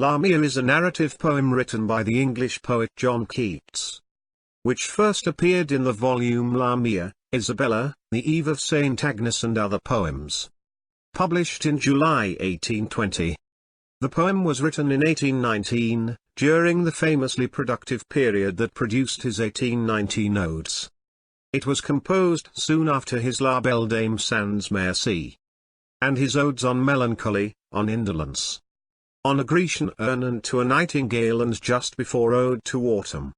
Lamia is a narrative poem written by the English poet John Keats, which first appeared in the volume Lamia, Isabella, the Eve of Saint Agnes and Other Poems, published in July 1820. The poem was written in 1819, during the famously productive period that produced his 1819 odes. It was composed soon after his La Belle Dame sans Merci, and his odes on melancholy, on indolence, on a Grecian urn and to a nightingale, and just before Ode to Autumn.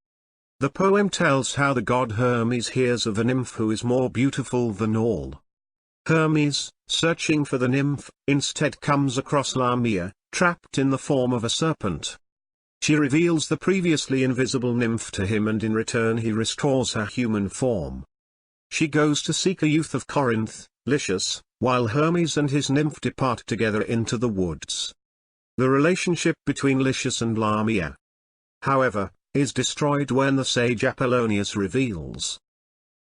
The poem tells how the god Hermes hears of a nymph who is more beautiful than all. Hermes, searching for the nymph, instead comes across Lamia, trapped in the form of a serpent. She reveals the previously invisible nymph to him, and in return he restores her human form. She goes to seek a youth of Corinth, Lycius, while Hermes and his nymph depart together into the woods. The relationship between Lycius and Lamia, however, is destroyed when the sage Apollonius reveals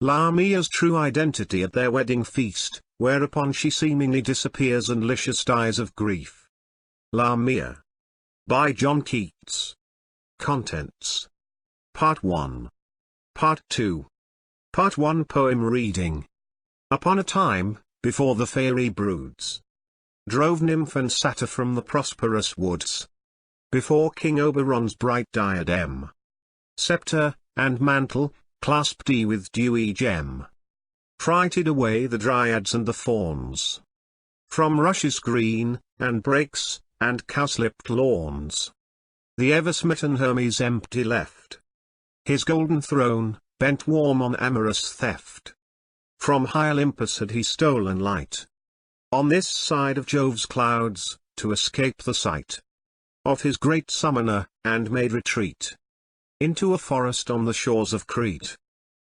Lamia's true identity at their wedding feast, whereupon she seemingly disappears and Lycius dies of grief. Lamia, by John Keats. Contents: Part 1. Part 2. Part 1 Poem Reading. Upon a time, before the fairy broods drove Nymph and Satyr from the prosperous woods, before King Oberon's bright diadem, scepter, and mantle, clasped he with dewy gem, frighted away the dryads and the fauns, from rushes green, and brakes, and cowslipped lawns. The ever-smitten Hermes empty left his golden throne, bent warm on amorous theft. From high Olympus had he stolen light, on this side of Jove's clouds, to escape the sight of his great summoner, and made retreat into a forest on the shores of Crete.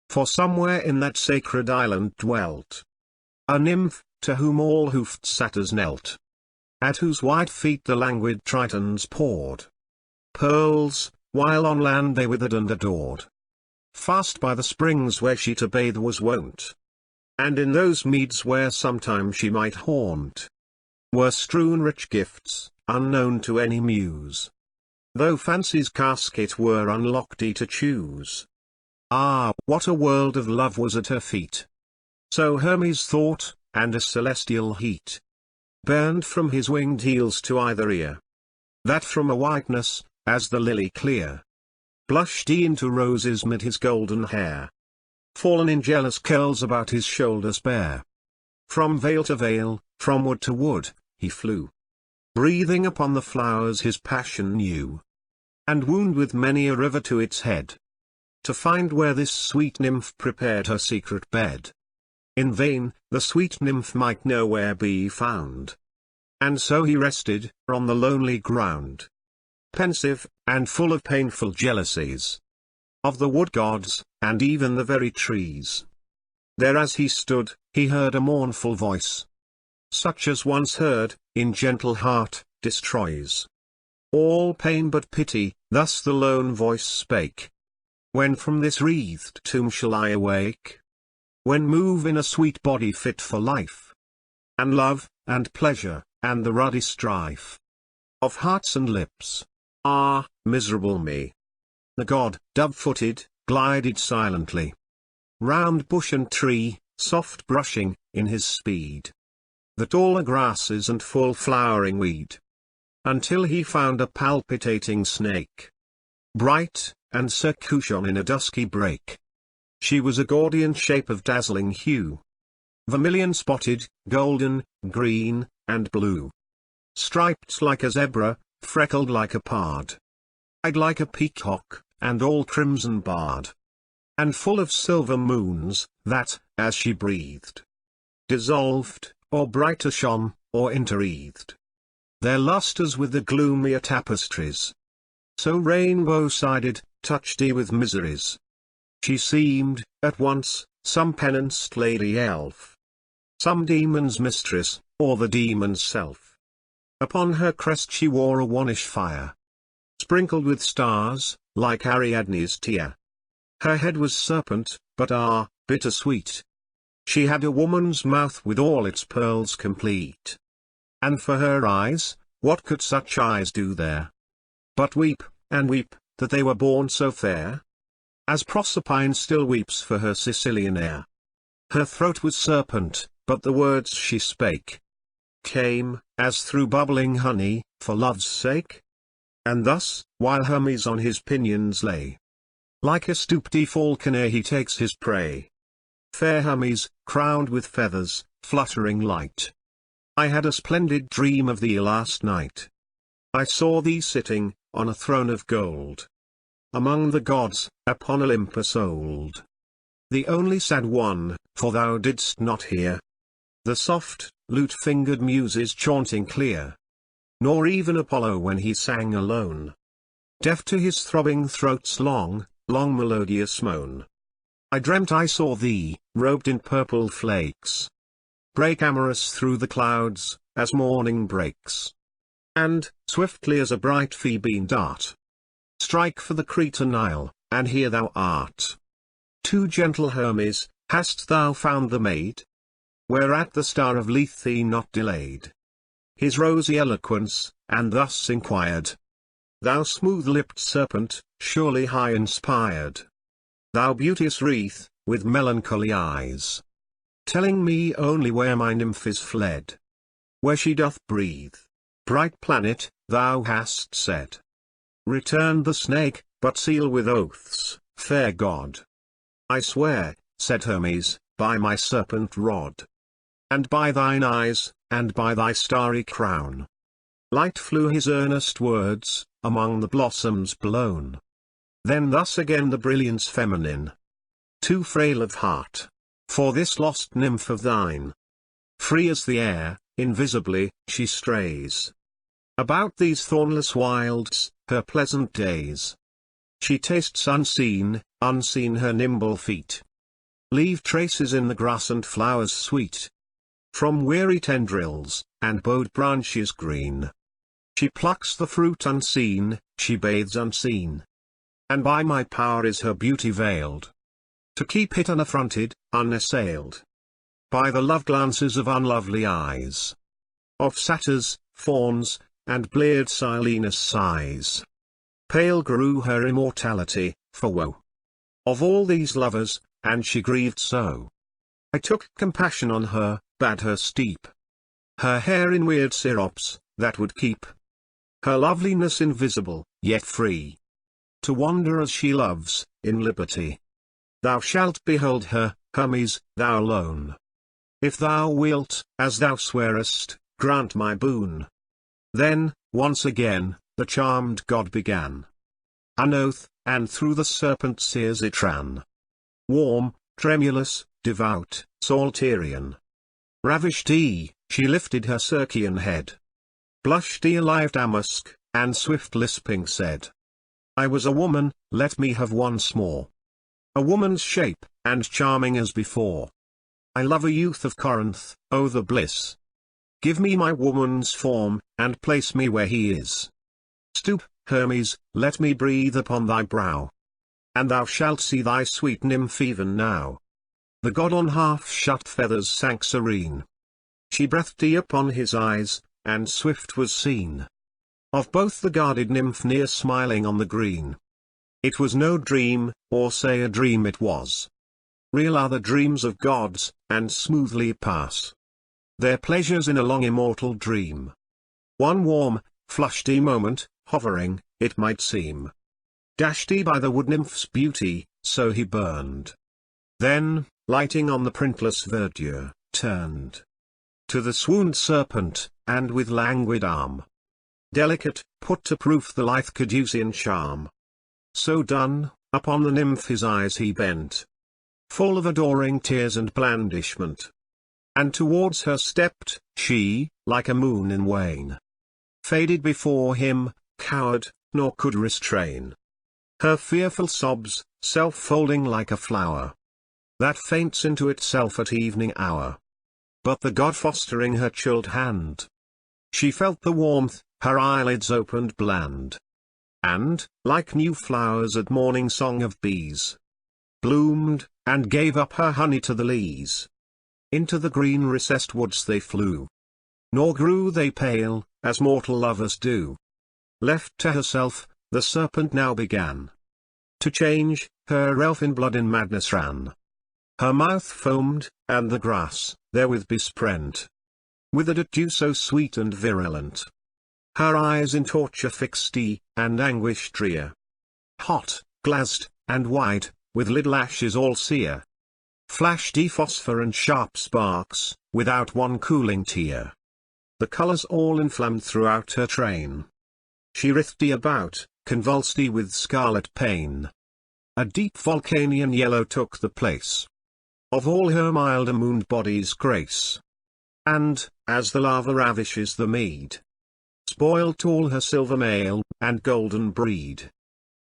For somewhere in that sacred island dwelt a nymph, to whom all hoofed satyrs knelt, at whose white feet the languid Tritons poured pearls, while on land they withered and adored. Fast by the springs where she to bathe was wont, and in those meads where sometime she might haunt, were strewn rich gifts, unknown to any muse, though fancy's casket were unlocked to choose. Ah, what a world of love was at her feet! So Hermes thought, and a celestial heat burned from his winged heels to either ear, that from a whiteness, as the lily clear, blushed he into roses mid his golden hair, fallen in jealous curls about his shoulders bare. From vale to vale, from wood to wood, he flew, breathing upon the flowers his passion new, and wound with many a river to its head, to find where this sweet nymph prepared her secret bed. In vain, the sweet nymph might nowhere be found, and so he rested, on the lonely ground, pensive, and full of painful jealousies of the wood gods, and even the very trees. There as he stood, he heard a mournful voice, such as once heard, in gentle heart, destroys all pain but pity. Thus the lone voice spake: When from this wreathed tomb shall I awake? When move in a sweet body fit for life, and love, and pleasure, and the ruddy strife of hearts and lips? Ah, miserable me! The god, dove-footed, glided silently round bush and tree, soft brushing, in his speed, the taller grasses and full flowering weed, until he found a palpitating snake, bright, and circumcision in a dusky brake. She was a Gordian shape of dazzling hue, vermilion spotted, golden, green, and blue, striped like a zebra, freckled like a pard, eyed like a peacock, and all crimson barred, and full of silver moons, that, as she breathed, dissolved, or brighter shone, or interwreathed their lustres with the gloomier tapestries. So rainbow-sided, touched he with miseries. She seemed, at once, some penanced lady elf, some demon's mistress, or the demon's self. Upon her crest she wore a wannish fire, sprinkled with stars, like Ariadne's tear. Her head was serpent, but ah, bitter-sweet. She had a woman's mouth with all its pearls complete. And for her eyes, what could such eyes do there? but weep, and weep, that they were born so fair? As Proserpine still weeps for her Sicilian heir. Her throat was serpent, but the words she spake came, as through bubbling honey, for love's sake. And thus, while Hermes on his pinions lay, like a stooped falconer he takes his prey. Fair Hermes, crowned with feathers, fluttering light, I had a splendid dream of thee last night. I saw thee sitting, on a throne of gold, among the gods, upon Olympus old. The only sad one, for thou didst not hear the soft, lute-fingered muses chaunting clear, nor even Apollo when he sang alone, deaf to his throbbing throat's long, long melodious moan. I dreamt I saw thee, robed in purple flakes, break amorous through the clouds, as morning breaks, and, swiftly as a bright Phoebine dart, strike for the Cretan Isle, and here thou art. Too gentle Hermes, hast thou found the maid? Whereat the star of Lethe not delayed his rosy eloquence, and thus inquired: Thou smooth-lipped serpent, surely high inspired, thou beauteous wreath, with melancholy eyes, telling me only where my nymph is fled, where she doth breathe. Bright planet, thou hast said. Returned the snake, but seal with oaths, fair god. I swear, said Hermes, by my serpent rod, and by thine eyes, and by thy starry crown. Light flew his earnest words, among the blossoms blown. Then thus again the brilliance feminine, too frail of heart, for this lost nymph of thine. Free as the air, invisibly, she strays about these thornless wilds, her pleasant days. She tastes unseen, unseen her nimble feet leave traces in the grass and flowers sweet. From weary tendrils, and bowed branches green, she plucks the fruit unseen, she bathes unseen. And by my power is her beauty veiled, to keep it unaffronted, unassailed by the love glances of unlovely eyes, of satyrs, fauns, and bleared Silenus sighs. Pale grew her immortality, for woe of all these lovers, and she grieved so. I took compassion on her, bade her steep her hair in weird syrops, that would keep her loveliness invisible, yet free to wander as she loves, in liberty. Thou shalt behold her, Hermes, thou alone. If thou wilt, as thou swearest, grant my boon. Then, once again, the charmed god began an oath, and through the serpent's ears it ran. Warm, tremulous, devout, Psalterian. Ravished she lifted her Circean head, blushed alive damask, and swift lisping said, I was a woman, let me have once more a woman's shape, and charming as before. I love a youth of Corinth, oh the bliss! Give me my woman's form, and place me where he is. Stoop, Hermes, let me breathe upon thy brow, and thou shalt see thy sweet nymph even now. The god on half-shut feathers sank serene. She breathed upon his eyes, and swift was seen of both the guarded nymph near smiling on the green. It was no dream, or say a dream it was. Real are the dreams of gods, and smoothly pass their pleasures in a long immortal dream. One warm, flushed moment, hovering, it might seem, dashed by the wood nymph's beauty, so he burned. Then, lighting on the printless verdure, turned to the swooned serpent, and with languid arm delicate, put to proof the lithe Caducean charm. So done, upon the nymph his eyes he bent, full of adoring tears and blandishment. And towards her stepped, she, like a moon in wane, faded before him, cowered, nor could restrain her fearful sobs, self-folding like a flower that faints into itself at evening hour. But the god fostering her chilled hand, she felt the warmth, her eyelids opened bland, and, like new flowers at morning song of bees, bloomed, and gave up her honey to the lees. Into the green recessed woods they flew, nor grew they pale, as mortal lovers do. Left to herself, The serpent now began to change, her elfin blood in madness ran. Her mouth foamed, and the grass, therewith besprent, withered at dew so sweet and virulent. Her eyes in torture fixed and anguish drear. Hot, glazed, and wide, with little ashes all sear. Flashed phosphor and sharp sparks, without one cooling tear. The colours all inflamed throughout her train. She writhed about, convulsed with scarlet pain. A deep Vulcanian yellow took the place of all her milder mooned body's grace. And, as the lava ravishes the mead, spoilt all her silver mail, and golden breed.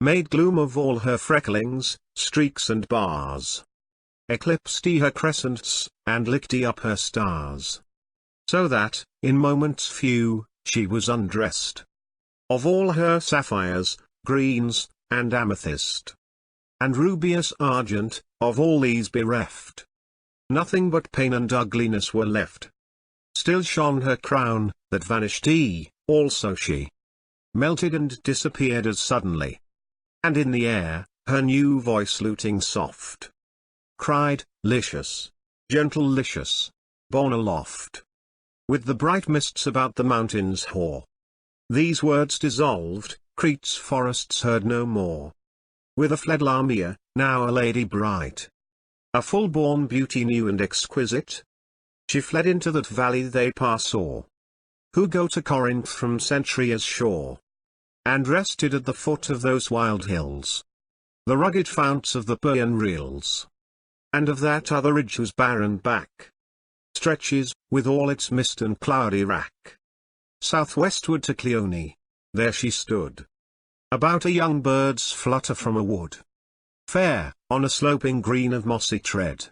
Made gloom of all her frecklings, streaks and bars. Eclipsed her crescents, and licked up her stars. So that, in moments few, she was undressed of all her sapphires, greens, and amethyst, and rubious argent, of all these bereft. Nothing but pain and ugliness were left. Still shone her crown, that vanished also she melted and disappeared as suddenly. And in the air, her new voice luting soft, cried, Lycius, gentle Lycius, borne aloft, with the bright mists about the mountains hoar. These words dissolved, Crete's forests heard no more. Whither fled Lamia, now a lady bright, a full-born beauty new and exquisite? She fled into that valley they pass o'er, who go to Corinth from Centria's shore, and rested at the foot of those wild hills, the rugged founts of the Paean rills, and of that other ridge whose barren back stretches, with all its mist and cloudy rack, southwestward to Cleone. There she stood, about a young bird's flutter from a wood, fair, on a sloping green of mossy tread,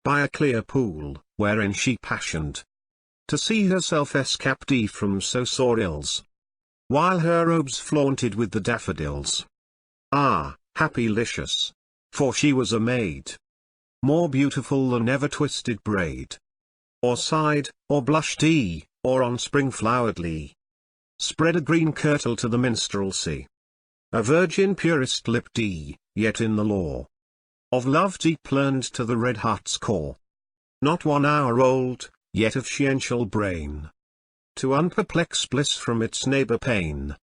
by a clear pool, wherein she passioned to see herself escaped from so sore ills, while her robes flaunted with the daffodils. Ah, happy Lycius, for she was a maid, more beautiful than ever twisted braid, or sighed, or blushed or on spring-flowered lea, spread a green kirtle to the minstrelsy. A virgin purest lipped yet in the lore of love deep learned to the red heart's core. Not 1 hour old, yet of sciential brain, to unperplex bliss from its neighbor pain.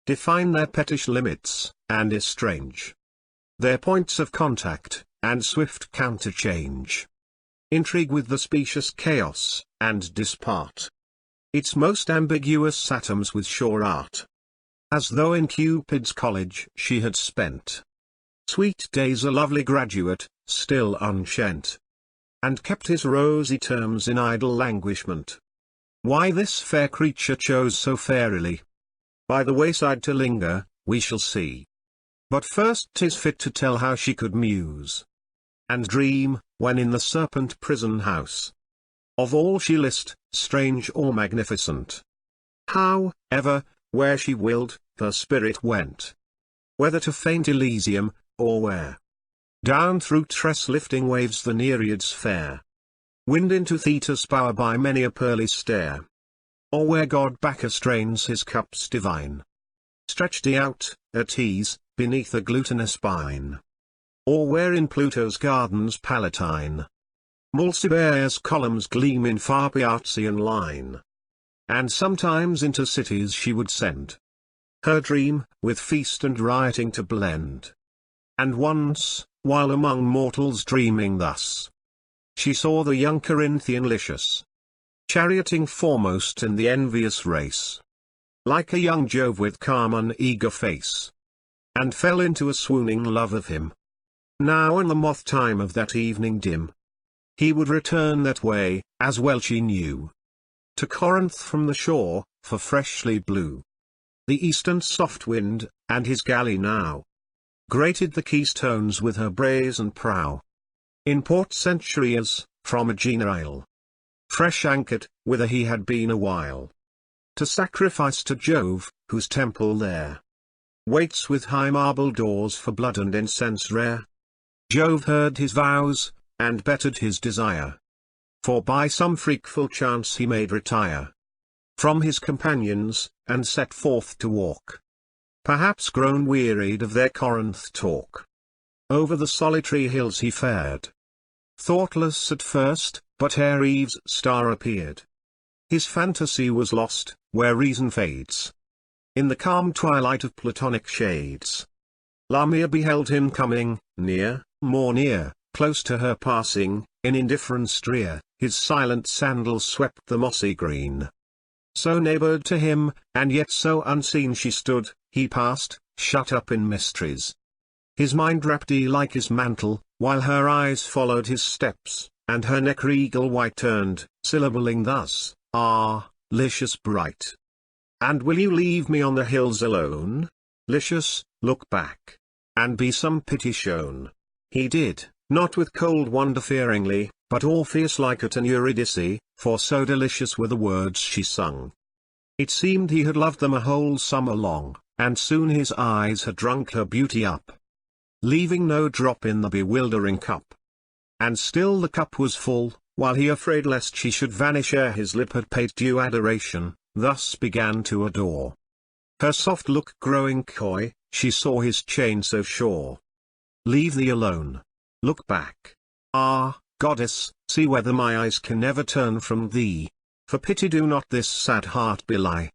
Define their pettish limits, and estrange their points of contact, and swift counterchange. Intrigue with the specious chaos, and dispart its most ambiguous atoms with sure art. As though in Cupid's college she had spent sweet days a lovely graduate, still unshent, and kept his rosy terms in idle languishment. Why this fair creature chose so fairily by the wayside to linger, we shall see. But first 'tis fit to tell how she could muse and dream, when in the serpent prison house, of all she list, strange or magnificent. How, ever, where she willed, her spirit went, whether to faint Elysium, or where down through tress-lifting waves the Nereids fare, wind into Thetis' bower by many a pearly stair, or where god Bacchus drains his cups divine, stretched out, at ease, beneath a glutinous pine, or where in Pluto's gardens palatine, Mulcibere's columns gleam in far Piazzian line. And sometimes into cities she would send her dream, with feast and rioting to blend. And once, while among mortals dreaming thus, she saw the young Corinthian Lycius charioting foremost in the envious race, like a young Jove with calm uneager face, and fell into a swooning love of him. Now in the moth time of that evening dim, he would return that way, as well she knew, to Corinth from the shore, for freshly blew the eastern soft wind, and his galley now grated the keystones with her brazen prow. In Port Centurias, from Aegina Isle, fresh anchored, whither he had been a while, to sacrifice to Jove, whose temple there waits with high marble doors for blood and incense rare. Jove heard his vows, and bettered his desire, for by some freakful chance he made retire from his companions, and set forth to walk perhaps grown wearied of their Corinth talk. Over the solitary hills he fared, thoughtless at first, but ere Eve's star appeared, his fantasy was lost, where reason fades. In the calm twilight of platonic shades, Lamia beheld him coming, near, more near, close to her passing, in indifference drear, his silent sandals swept the mossy green. So neighboured to him, and yet so unseen she stood, he passed, shut up in mysteries. His mind wrapped like his mantle, while her eyes followed his steps, and her neck regal white turned, syllabling thus, "Ah, Lycius bright! And will you leave me on the hills alone? Lycius, look back, and be some pity shown." He did, not with cold wonder fearingly, but Orpheus like at an Eurydice, for so delicious were the words she sung. It seemed he had loved them a whole summer long, and soon his eyes had drunk her beauty up, leaving no drop in the bewildering cup. And still the cup was full, while he, afraid lest she should vanish ere his lip had paid due adoration, thus began to adore. Her soft look growing coy, she saw his chain so sure. "Leave thee alone. Look back. Ah, goddess, see whether my eyes can never turn from thee. For pity do not this sad heart belie.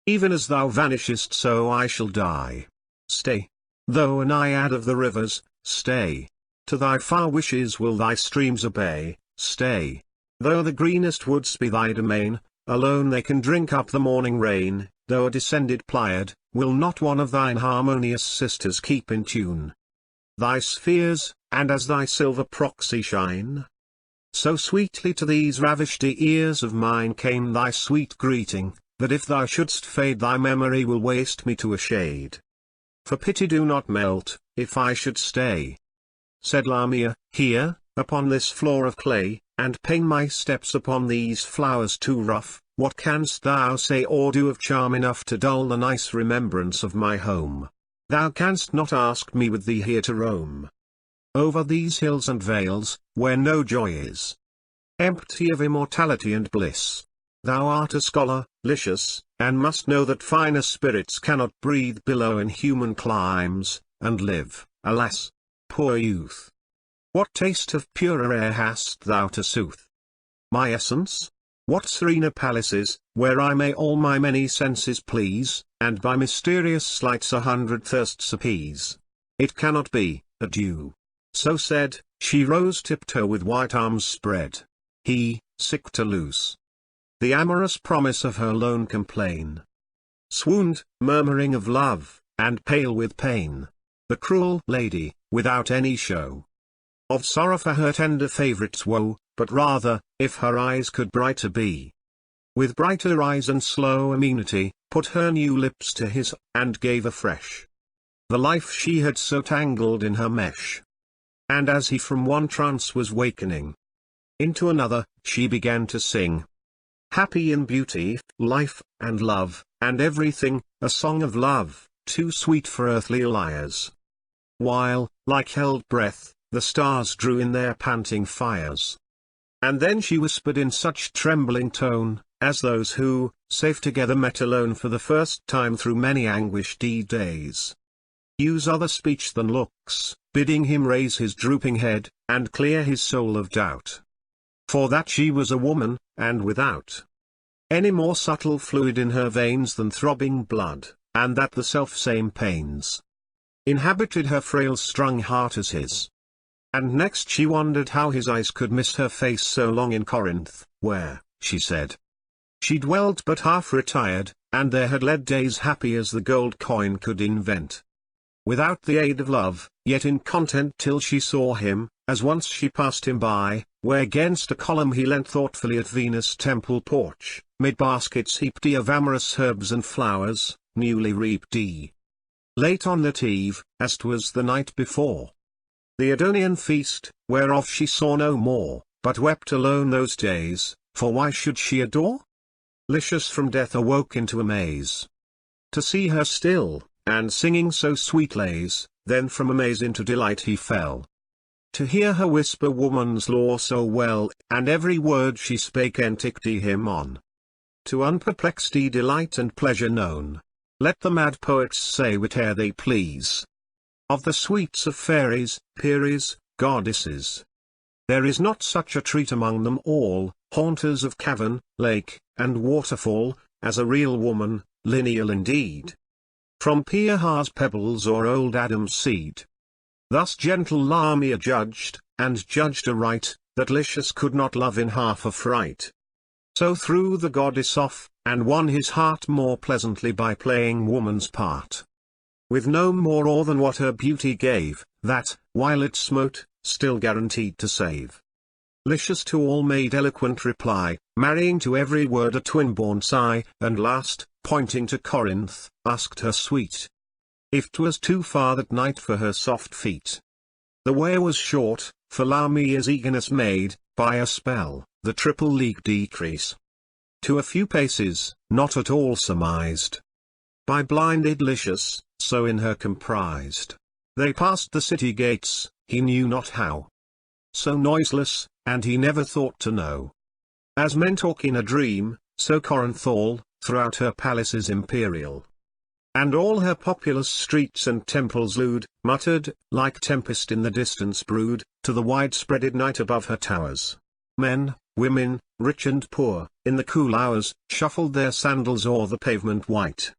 Even as thou vanishest so I shall die. Stay. Though a naiad of the rivers, stay. To thy far wishes will thy streams obey, stay. Though the greenest woods be thy domain, alone they can drink up the morning rain, though a descended Pleiad, will not one of thine harmonious sisters keep in tune thy spheres, and as thy silver proxy shine? So sweetly to these ravished ears of mine came thy sweet greeting, that if thou shouldst fade thy memory will waste me to a shade. For pity do not melt, if I should stay. Said Lamia, here, upon this floor of clay, and pain my steps upon these flowers too rough, what canst thou say or do of charm enough to dull the nice remembrance of my home? Thou canst not ask me with thee here to roam over these hills and vales, where no joy is, empty of immortality and bliss. Thou art a scholar, Lycius, and must know that finer spirits cannot breathe below in human climes, and live, alas, poor youth. What taste of purer air hast thou to soothe my essence? What serener palaces, where I may all my many senses please, and by mysterious sleights 100 thirsts appease? It cannot be, adieu. So said, she rose tiptoe with white arms spread. He, sick to loose the amorous promise of her lone complain, swooned, murmuring of love, and pale with pain. The cruel lady, without any show of sorrow for her tender favourite's woe, but rather, if her eyes could brighter be, with brighter eyes and slow amenity, put her new lips to his, and gave afresh the life she had so tangled in her mesh. And as he from one trance was wakening into another, she began to sing, happy in beauty, life, and love, and everything, a song of love, too sweet for earthly lyres. While, like held breath, the stars drew in their panting fires. And then she whispered in such trembling tone, as those who, safe together met alone for the first time through many anguished days, use other speech than looks, bidding him raise his drooping head, and clear his soul of doubt. For that she was a woman, and without any more subtle fluid in her veins than throbbing blood, and that the self-same pains inhabited her frail strung heart as his. And next she wondered how his eyes could miss her face so long in Corinth, where, she said, she dwelt but half retired, and there had led days happy as the gold coin could invent, without the aid of love, yet in content till she saw him, as once she passed him by, where 'gainst a column he leant thoughtfully at Venus' temple porch, mid baskets heaped of amorous herbs and flowers, newly reaped late on that eve, as 'twas the night before the Adonian feast, whereof she saw no more, but wept alone those days, for why should she adore? Lycius from death awoke into amaze to see her still, and singing so sweet lays, then from amaze into delight he fell, to hear her whisper woman's lore so well, and every word she spake enticked him on to unperplexed delight and pleasure known. Let the mad poets say whate'er they please of the sweets of fairies, peries, goddesses. There is not such a treat among them all, haunters of cavern, lake, and waterfall, as a real woman, lineal indeed, from Pirha's pebbles or old Adam's seed. Thus gentle Lamia judged, and judged aright, that Lycius could not love in half a fright. So threw the goddess off, and won his heart more pleasantly by playing woman's part, with no more awe than what her beauty gave, that, while it smote, still guaranteed to save. Lycius to all made eloquent reply, marrying to every word a twin-born sigh, and last, pointing to Corinth, asked her sweet, if 'twas too far that night for her soft feet. The way was short, for Lamia's eagerness made, by a spell, the triple league decrease to a few paces, not at all surmised by blinded Lycius, so in her comprised. They passed the city gates, he knew not how, so noiseless, and he never thought to know. As men talk in a dream, so Corinth all, throughout her palaces imperial, and all her populous streets and temples lewd, muttered, like tempest in the distance brewed, to the wide-spreaded night above her towers. Men, women, rich and poor, in the cool hours, shuffled their sandals o'er the pavement white,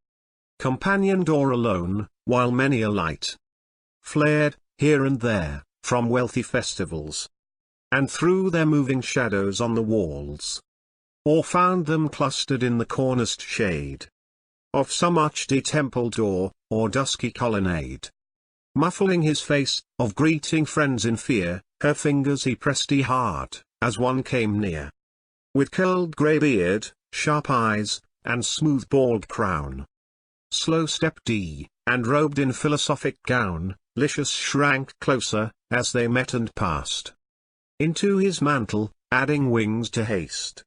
companioned or alone, while many a light flared, here and there, from wealthy festivals, and threw their moving shadows on the walls, or found them clustered in the corniced shade of some arched temple door, or dusky colonnade. Muffling his face, of greeting friends in fear, her fingers he pressed hard, as one came near, with curled grey beard, sharp eyes, and smooth bald crown. Slow-stepped and robed in philosophic gown, Lycius shrank closer, as they met and passed into his mantle, adding wings to haste.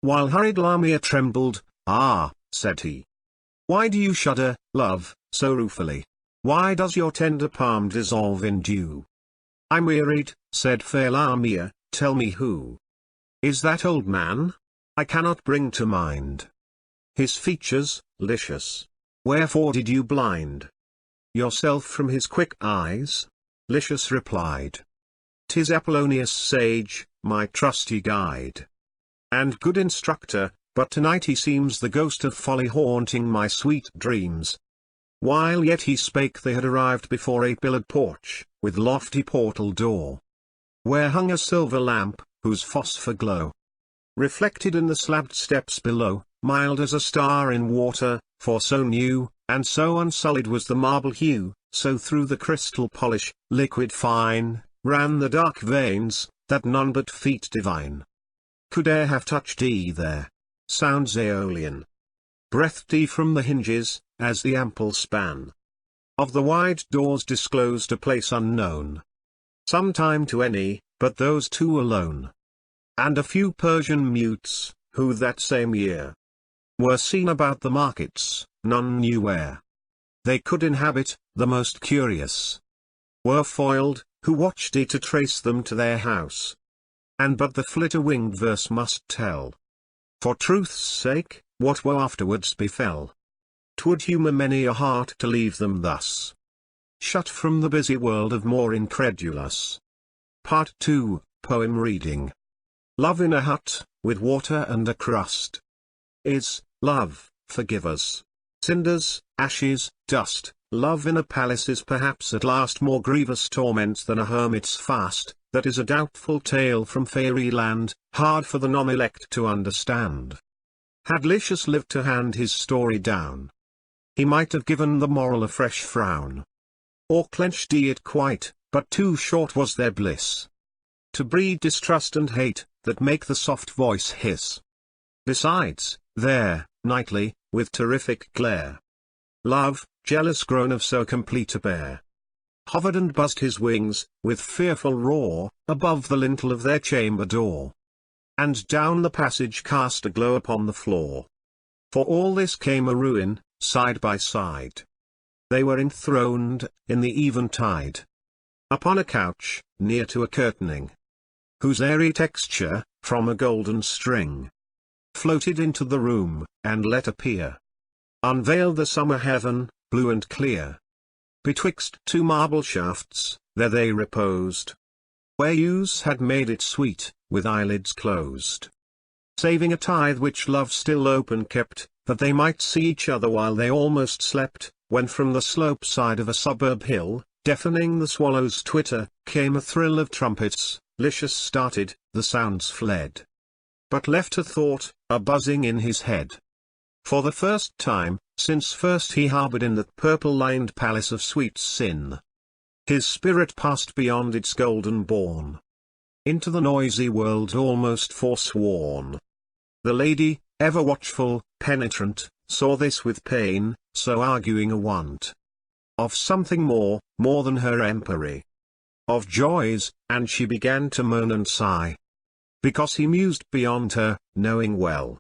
While hurried Lamia trembled, "Ah," said he, "why do you shudder, love, so ruefully? Why does your tender palm dissolve in dew?" "I'm wearied," said fair Lamia, "tell me who is that old man? I cannot bring to mind his features, Lycius. Wherefore did you blind yourself from his quick eyes?" Lycius replied, "'Tis Apollonius sage, my trusty guide and good instructor, but tonight he seems the ghost of folly haunting my sweet dreams." While yet he spake they had arrived before a pillared porch, with lofty portal door, where hung a silver lamp, whose phosphor glow reflected in the slabbed steps below, mild as a star in water, for so new, and so unsullied was the marble hue, so through the crystal polish, liquid fine, ran the dark veins, that none but feet divine could e'er have touched there. Sounds Aeolian breathed from the hinges, as the ample span of the wide doors disclosed a place unknown sometime to any, but those two alone, and a few Persian mutes, who that same year were seen about the markets, none knew where they could inhabit. The most curious were foiled, who watched to trace them to their house, and but the flitter-winged verse must tell, for truth's sake, what woe afterwards befell. 'Twould humour many a heart to leave them thus, shut from the busy world of more incredulous. Part 2, Poem Reading. Love in a hut, with water and a crust, is, love, forgive us, cinders, ashes, dust. Love in a palace is perhaps at last more grievous torment than a hermit's fast. That is a doubtful tale from fairyland, hard for the non-elect to understand. Had Lycius lived to hand his story down, he might have given the moral a fresh frown, or clenched it quite, but too short was their bliss to breed distrust and hate, that make the soft voice hiss. Besides, there, nightly, with terrific glare, love, jealous grown of so complete a pair, hovered and buzzed his wings, with fearful roar, above the lintel of their chamber door, and down the passage cast a glow upon the floor. For all this came a ruin, side by side. They were enthroned, in the eventide, upon a couch, near to a curtaining, whose airy texture, from a golden string, floated into the room, and let appear unveiled the summer heaven, blue and clear. Betwixt two marble shafts, there they reposed, where use had made it sweet, with eyelids closed. Saving a tithe which love still open kept, that they might see each other while they almost slept, when from the slope side of a suburb hill, deafening the swallow's twitter, came a thrill of trumpets. Lycius started, the sounds fled, but left a thought, a buzzing in his head. For the first time, since first he harbored in that purple-lined palace of sweet sin, his spirit passed beyond its golden bourne, into the noisy world almost forsworn. The lady, ever watchful, penetrant, saw this with pain, so arguing a want of something more than her empery, of joys, and she began to moan and sigh, because he mused beyond her, knowing well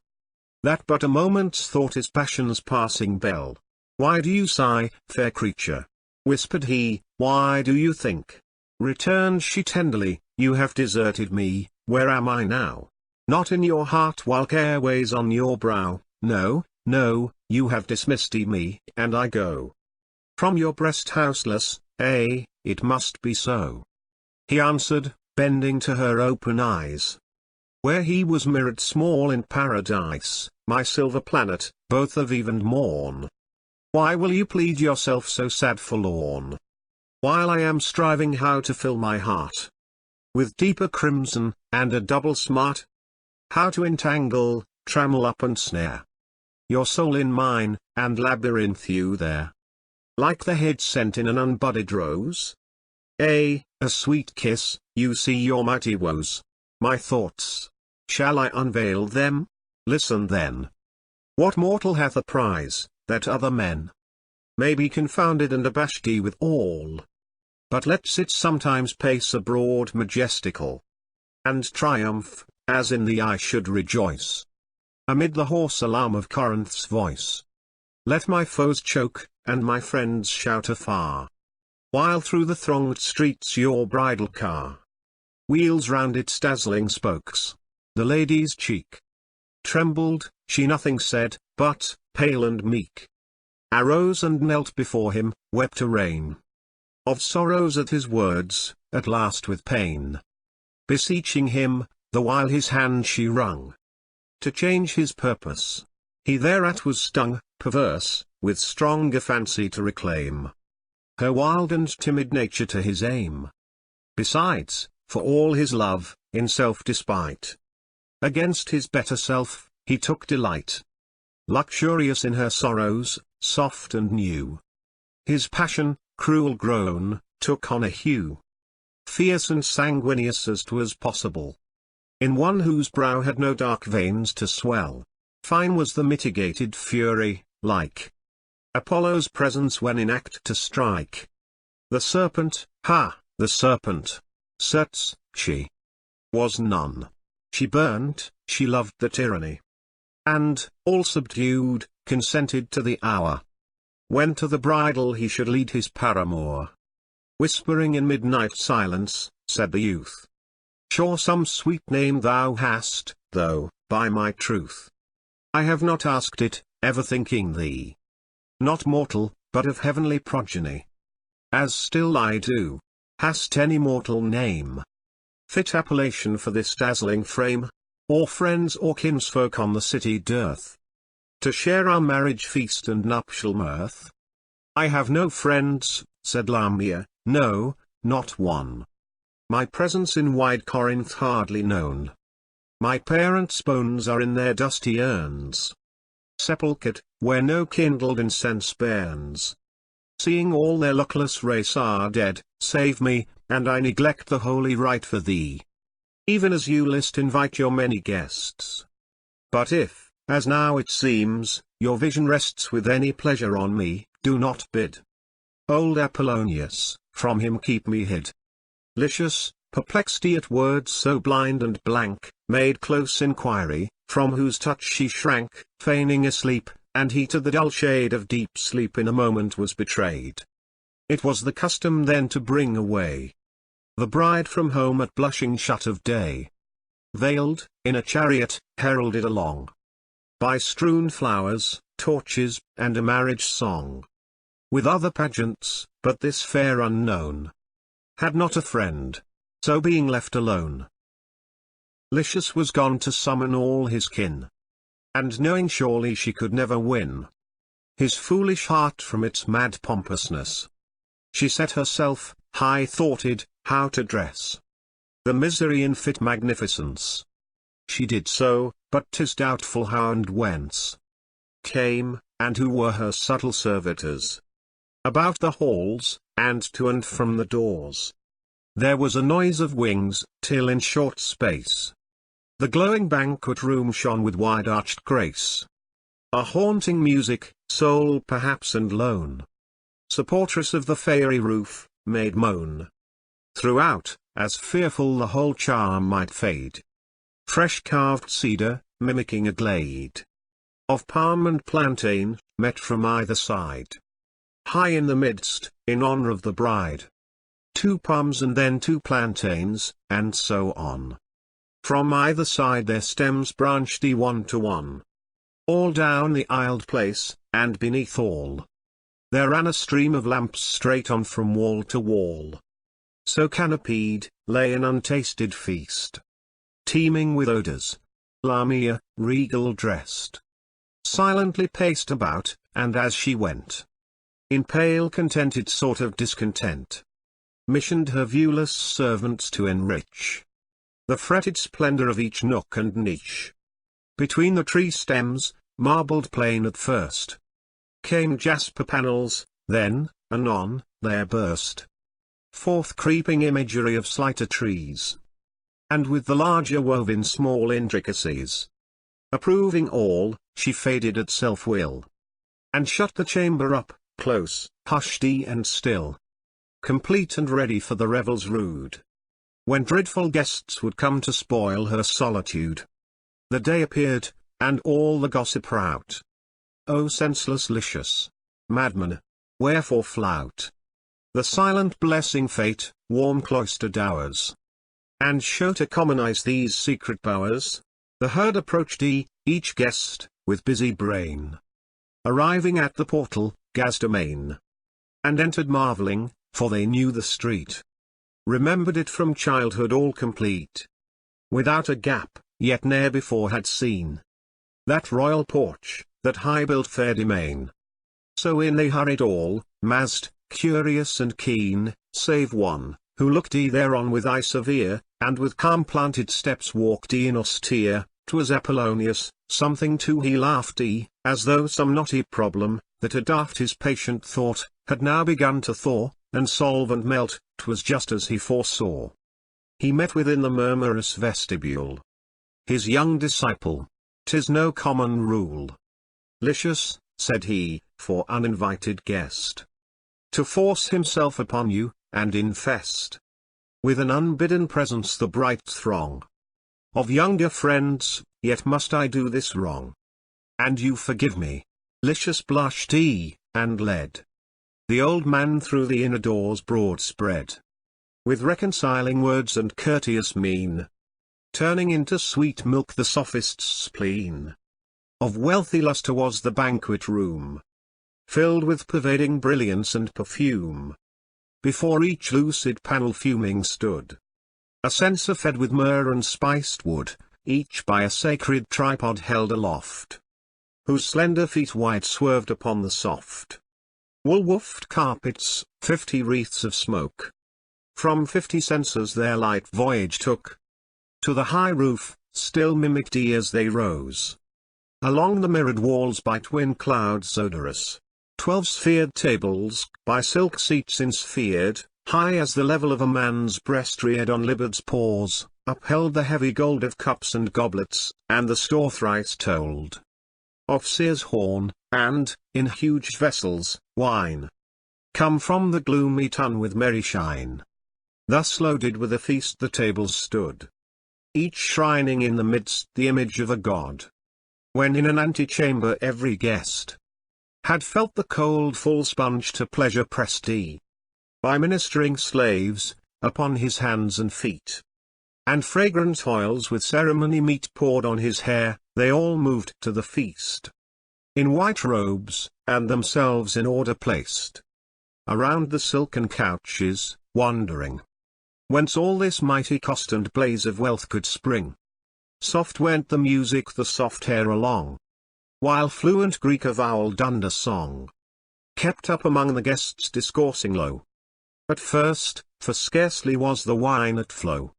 that but a moment's thought is passion's passing bell. Why do you sigh, fair creature? Whispered he, why do you think? Returned she tenderly, you have deserted me, where am I now? Not in your heart while care weighs on your brow, no, no, you have dismissed me, and I go from your breast houseless, it must be so. He answered, bending to her open eyes, where he was mirrored small in paradise, my silver planet, both of eve and morn. Why will you plead yourself so sad forlorn, while I am striving how to fill my heart with deeper crimson, and a double smart? How to entangle, trammel up and snare your soul in mine, and labyrinth you there, like the head sent in an unbudded rose? A sweet kiss, you see your mighty woes. My thoughts, shall I unveil them? Listen then. What mortal hath a prize, that other men may be confounded and abashed with all, but lets it sometimes pace abroad majestical, and triumph, as in the eye should rejoice, amid the hoarse alarm of Corinth's voice. Let my foes choke, and my friends shout afar, while through the thronged streets your bridal car wheels round its dazzling spokes. The lady's cheek trembled, she nothing said, but, pale and meek, arose and knelt before him, wept a rain of sorrows at his words, at last with pain, beseeching him, the while his hand she wrung, to change his purpose. He thereat was stung, perverse, with stronger fancy to reclaim her wild and timid nature to his aim. Besides, for all his love, in self-despite, against his better self, he took delight, luxurious in her sorrows, soft and new. His passion, cruel grown, took on a hue fierce and sanguineous as 'twas possible, in one whose brow had no dark veins to swell. Fine was the mitigated fury, like Apollo's presence when in act to strike the serpent. The serpent, certes, she was none. She burnt, she loved the tyranny, and, all subdued, consented to the hour when to the bridal he should lead his paramour. Whispering in midnight silence, said the youth, sure some sweet name thou hast, though, by my truth, I have not asked it, ever thinking thee not mortal, but of heavenly progeny, as still I do. Hast any mortal name, fit appellation for this dazzling frame, or friends or kinsfolk on the city dearth, to share our marriage feast and nuptial mirth? I have no friends, said Lamia, no, not one. My presence in wide Corinth hardly known. My parents' bones are in their dusty urns, sepulchred, where no kindled incense burns. Seeing all their luckless race are dead, save me, and I neglect the holy rite for thee, even as you list invite your many guests. But if, as now it seems, your vision rests with any pleasure on me, do not bid old Apollonius from him keep me hid. Lycius, perplexed at words so blind and blank, made close inquiry, from whose touch she shrank, feigning asleep, and he to the dull shade of deep sleep in a moment was betrayed. It was the custom then to bring away the bride from home at blushing shut of day, veiled, in a chariot, heralded along by strewn flowers, torches, and a marriage song. With other pageants, but this fair unknown had not a friend, so being left alone, Lycius was gone to summon all his kin. And knowing surely she could never win his foolish heart from its mad pompousness, she set herself, high-thoughted, how to dress the misery in fit magnificence. She did so, but 'tis doubtful how and whence came, and who were her subtle servitors. About the halls, and to and from the doors, there was a noise of wings, till in short space the glowing banquet room shone with wide-arched grace. A haunting music, sole perhaps and lone, supportress of the fairy roof, made moan throughout, as fearful the whole charm might fade. Fresh carved cedar, mimicking a glade of palm and plantain, met from either side. High in the midst, in honor of the bride, 2 palms and then 2 plantains, and so on. From either side their stems branched one to one. All down the aisled place, and beneath all, there ran a stream of lamps straight on from wall to wall. So canopied, lay an untasted feast, teeming with odors. Lamia, regal dressed, silently paced about, and as she went, in pale contented sort of discontent, missioned her viewless servants to enrich the fretted splendor of each nook and niche. Between the tree stems, marbled plain at first, came jasper panels, then, anon, there burst forth creeping imagery of slighter trees, and with the larger wove in small intricacies. Approving all, she faded at self-will, and shut the chamber up, close, hushed and still, complete and ready for the revels rude, when dreadful guests would come to spoil her solitude. The day appeared, and all the gossip rout. O senseless Lycius, madman, wherefore flout the silent blessing fate, warm cloistered hours, and show to commonize these secret bowers? The herd approached each guest, with busy brain, arriving at the portal, gazed amain, and entered marveling, for they knew the street, remembered it from childhood all complete, without a gap, yet ne'er before had seen that royal porch, that high-built fair demesne. So in they hurried all, massed, curious and keen, save one, who looked thereon with eye severe, and with calm planted steps walked in austere. 'Twas Apollonius. Something too he laughed as though some knotty problem, that had daft his patient thought, had now begun to thaw, and solve and melt. 'Twas just as he foresaw. He met within the murmurous vestibule his young disciple. "'Tis no common rule, Lycius," said he, "for uninvited guest to force himself upon you, and infest with an unbidden presence the bright throng of younger friends. Yet must I do this wrong, and you forgive me." Lycius blushed and led the old man through the inner doors broad spread, with reconciling words and courteous mien, turning into sweet milk the sophist's spleen. Of wealthy lustre was the banquet room, filled with pervading brilliance and perfume. Before each lucid panel fuming stood a censer fed with myrrh and spiced wood, each by a sacred tripod held aloft, whose slender feet white swerved upon the soft wool-woofed carpets. 50 wreaths of smoke from 50 censers their light voyage took to the high roof, still mimicked as they rose along the mirrored walls by twin clouds odorous. 12 sphered tables, by silk seats insphered, high as the level of a man's breast reared on Libid's paws, upheld the heavy gold of cups and goblets, and the store thrice told of seer's horn, and, in huge vessels, wine come from the gloomy tun with merry shine. Thus loaded with a feast the tables stood, each shrining in the midst the image of a god. When in an antechamber every guest had felt the cold full sponge to pleasure pressed by ministering slaves, upon his hands and feet, and fragrant oils with ceremony meet poured on his hair, they all moved to the feast. in white robes, and themselves in order placed. Around the silken couches, wondering whence all this mighty cost and blaze of wealth could spring. Soft went the music the soft air along, while fluent Greek avowaled under song, kept up among the guests discoursing low. At first, for scarcely was the wine at flow.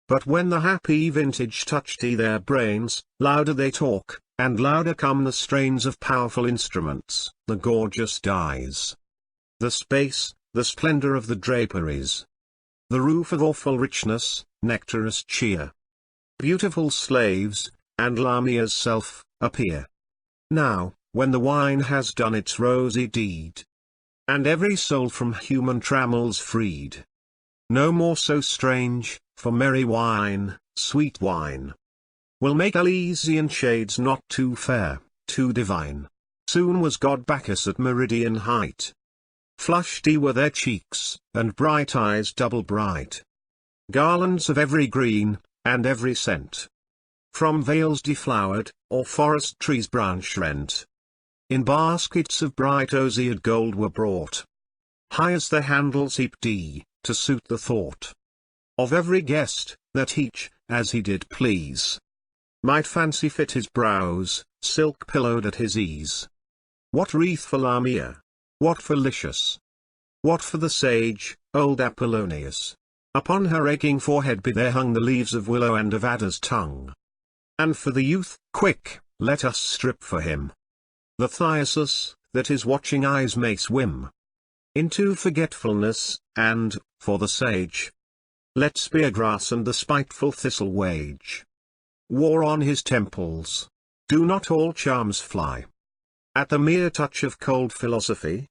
But when the happy vintage touched their brains, louder they talk, and louder come the strains of powerful instruments, the gorgeous dyes, the space, the splendor of the draperies, the roof of awful richness, nectarous cheer. Beautiful slaves, and Lamia's self, appear. Now, when the wine has done its rosy deed, and every soul from human trammels freed, no more so strange, for merry wine, sweet wine, will make Elysian shades not too fair, too divine. Soon was god Bacchus at meridian height. Flushed were their cheeks, and bright eyes double bright. Garlands of every green, and every scent, from vales deflowered, or forest trees branch rent, in baskets of bright osier gold were brought. High as the handles heaped to suit the thought of every guest, that each, as he did please, might fancy fit his brows, silk pillowed at his ease. What wreath for Lamia? What for Lycius? What for the sage, old Apollonius? Upon her aching forehead there hung the leaves of willow and of adder's tongue. And for the youth, quick, let us strip for him the thyrsus, that his watching eyes may swim into forgetfulness, and, for the sage, let spear grass and the spiteful thistle wage war on his temples. Do not all charms fly at the mere touch of cold philosophy?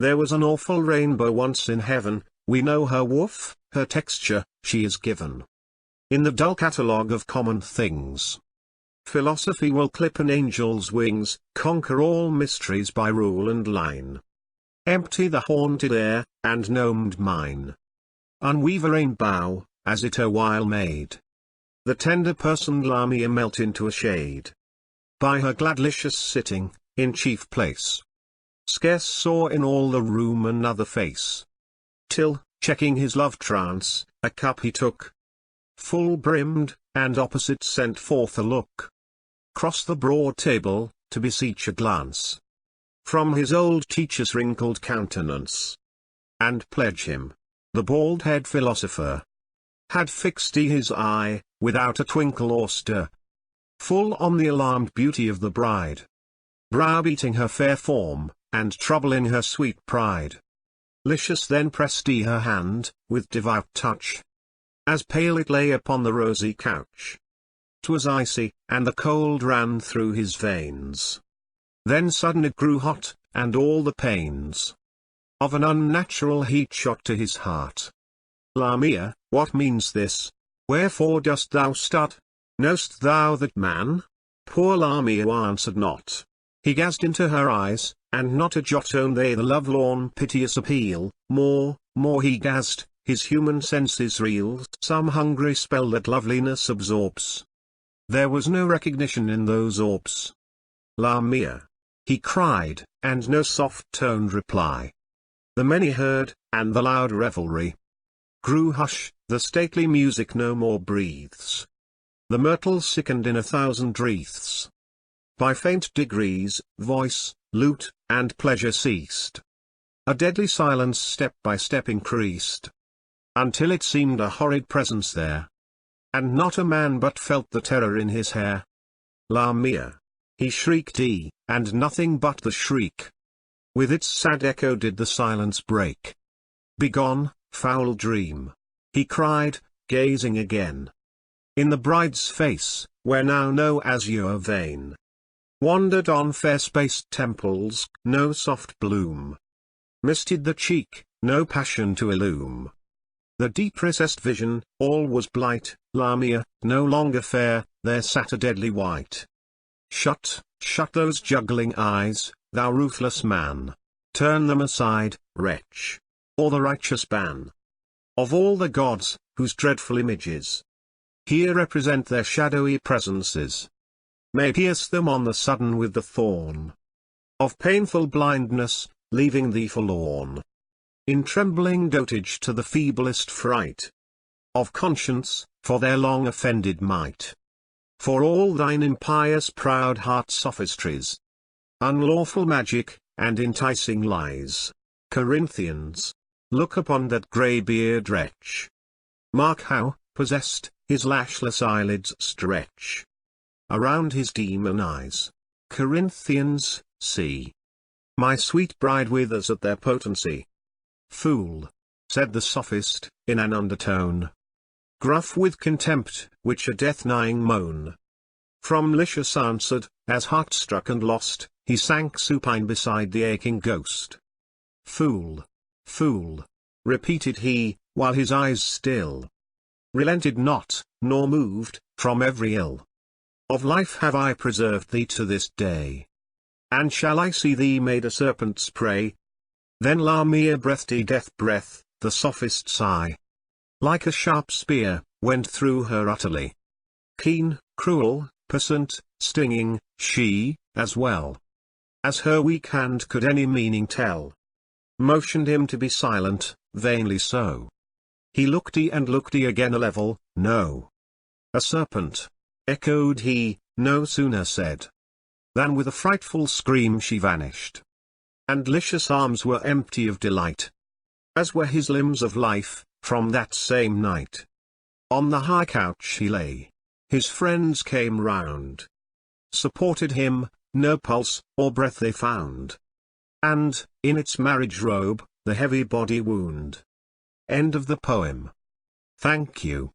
There was an awful rainbow once in heaven, we know her woof, her texture, she is given in the dull catalogue of common things. Philosophy will clip an angel's wings, conquer all mysteries by rule and line, empty the haunted air, and gnomed mine, unweave a rainbow, as it erewhile made the tender personed Lamia melt into a shade. By her glad Lycius sitting, in chief place, scarce saw in all the room another face, till, checking his love trance, a cup he took, full brimmed, and opposite sent forth a look, cross the broad table, to beseech a glance from his old teacher's wrinkled countenance, and pledge him, the bald-head philosopher had fixed his eye, without a twinkle or stir, full on the alarmed beauty of the bride, browbeating her fair form, and troubling her sweet pride. Lycius then pressed her hand, with devout touch, as pale it lay upon the rosy couch. 'Twas icy, and the cold ran through his veins. Then sudden it grew hot, and all the pains of an unnatural heat shot to his heart. Lamia, what means this? Wherefore dost thou start? Know'st thou that man? Poor Lamia answered not. He gazed into her eyes, and not a jot owned they the love-lorn piteous appeal. More he gazed, his human senses reeled. Some hungry spell that loveliness absorbs. There was no recognition in those orbs. Lamia, he cried, and no soft-toned reply. The many heard, and the loud revelry grew hush, the stately music no more breathes. The myrtle sickened in 1,000 wreaths. By faint degrees, voice, lute, and pleasure ceased. A deadly silence step by step increased, until it seemed a horrid presence there, and not a man but felt the terror in his hair. Lamia, he shrieked and nothing but the shriek with its sad echo did the silence break. Begone, foul dream, he cried, gazing again in the bride's face, where now no azure vein wandered on fair-spaced temples, no soft bloom misted the cheek, no passion to illume the deep-recessed vision. All was blight. Lamia, no longer fair, there sat a deadly white. Shut those juggling eyes, thou ruthless man. Turn them aside, wretch, or the righteous ban of all the gods, whose dreadful images here represent their shadowy presences, may pierce them on the sudden with the thorn of painful blindness, leaving thee forlorn. In trembling dotage to the feeblest fright of conscience, for their long offended might. For all thine impious proud heart sophistries, unlawful magic, and enticing lies. Corinthians, look upon that grey-beard wretch. Mark how, possessed, his lashless eyelids stretch around his demon eyes. Corinthians, see. My sweet bride withers at their potency. Fool, said the sophist, in an undertone, gruff with contempt, which a death-nigh moan from Lycius answered, as heart-struck and lost, he sank supine beside the aching ghost. Fool, fool, repeated he, while his eyes still relented not, nor moved, from every ill of life have I preserved thee to this day. And shall I see thee made a serpent's prey? Then Lamia breathed a death breath, the sophist sigh, like a sharp spear, went through her utterly. Keen, cruel, puissant, stinging, she, as well as her weak hand could any meaning tell, motioned him to be silent, vainly so. He looked-y and looked-y again a level, no. A serpent, echoed he, no sooner said, than with a frightful scream she vanished. And Lycius' arms were empty of delight, as were his limbs of life, from that same night. On the high couch he lay. His friends came round, supported him, no pulse, or breath they found. And, in its marriage robe, the heavy body wound. End of the poem. Thank you.